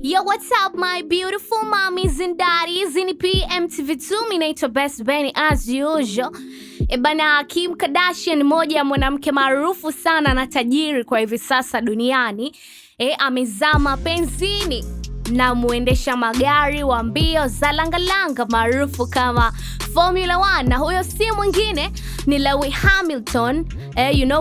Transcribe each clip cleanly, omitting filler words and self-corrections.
Yo, what's up my beautiful mommies and daddies? Ni PMTV2, mimi naitwa Best Benny as usual. Bana, Kim Kardashian, moja ya mwanamke maarufu sana na tajiri kwa hivi sasa duniani, amezama penzini na muendesha magari wa mbio za langalanga maarufu kama Formula 1, na huyo si mwingine ni Lewis Hamilton,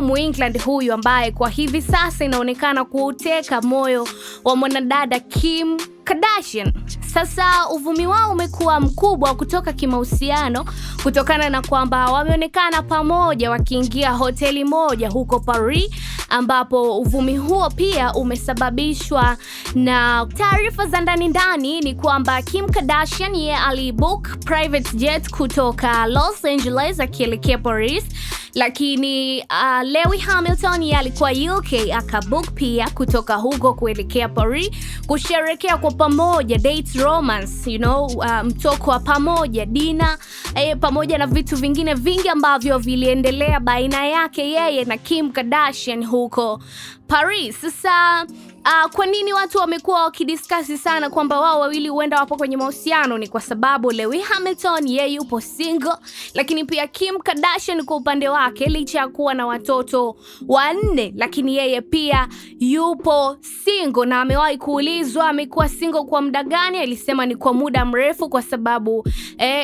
New England huyu, ambaye kwa hivi sasa inaonekana kuuteka moyo wa mwanadada Kim Kardashian. Sasa uvumi wao umekuwa mkubwa kutoka kimahusiano kutokana na kwamba wameonekana pamoja wakiingia hoteli moja huko Paris, ambapo uvumi huo pia umesababishwa na taarifa za ndani ni kwamba Kim Kardashian yeye alibook private jet kutoka Los Angeles akielekea Paris, lakini Lewis Hamilton yeye alikuwa UK akabook pia kutoka huko kuelekea Paris kusherehekea kwa pamoja, date romance, mtoko wa pamoja, dina, pamoja na vitu vingine vingi ambavyo viliendelea baina yake yeye na Kim Kardashian huko Paris. Sasa kwa nini watu wamekuwa wakidiscuss sana kwamba wao wawili huenda wapo kwenye mahusiano? Ni kwa sababu Lewis Hamilton yeye yupo single, lakini pia Kim Kardashian kwa upande wake, licha ya kuwa na watoto 4, lakini yeye pia yupo single, na amewahi kuulizwa amekuwa single kwa muda gani. Alisema ni kwa muda mrefu kwa sababu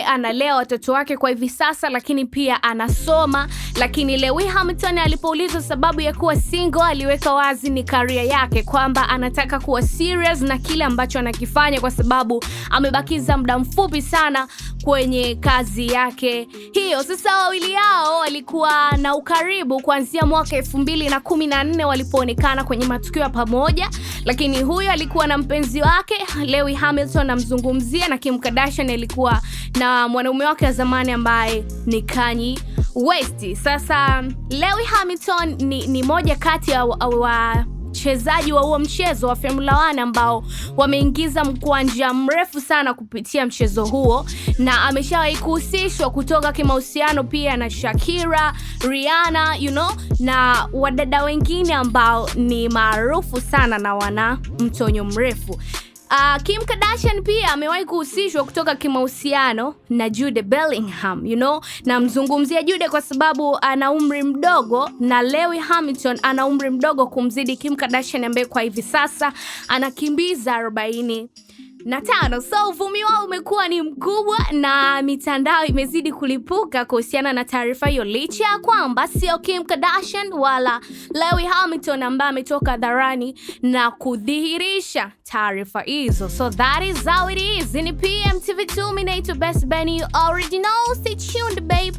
analea watoto wake kwa hivi sasa, lakini pia anasoma. Lakini Lewis Hamilton alipoulizwa sababu ya kuwa single, aliweka wazi ni career yake, kwamba anataka kuwa serious na kile ambacho anakifanya kwa sababu amebakiza muda mfupi sana kwenye kazi yake hiyo. Sasa wawili hao walikuwa na ukaribu kuanzia mwaka 2014 walipoonekana kwenye matukio ya pamoja, lakini huyo alikuwa na mpenzi wake Lewis Hamilton namzungumzia, na Kim Kardashian alikuwa na mwanaume wake wa zamani ambaye ni Kanye West. Sasa Lewis Hamilton ni moja kati ya wachezaji wa huo mchezo wa Formula 1 ambao wameingiza mkwanja mrefu sana kupitia mchezo huo, na ameshawahi kuhusishwa kutoka kimahusiano pia na Shakira, Rihanna, na wadada wengine ambao ni maarufu sana na wana mtonyo mrefu. Kim Kardashian pia amewahi kuhusishwa kutoka kimahusiano na Jude Bellingham, na mzungumzia Jude kwa sababu ana umri mdogo na Lewis Hamilton ana umri mdogo kumzidi Kim Kardashian ambaye kwa hivi sasa anakimbiza 45. So uvumi wao umekuwa ni mkubwa na mitandao imezidi kulipuka kuhusiana na taarifa hiyo, licha ya kwamba sio Kim Kardashian wala Lewis Hamilton ambaye ametoka hadharani na kudhihirisha taarifa hizo. So that is how it is. Ni PMTV2, mimi naitwa Best Benny, you already know. Stay tuned babe.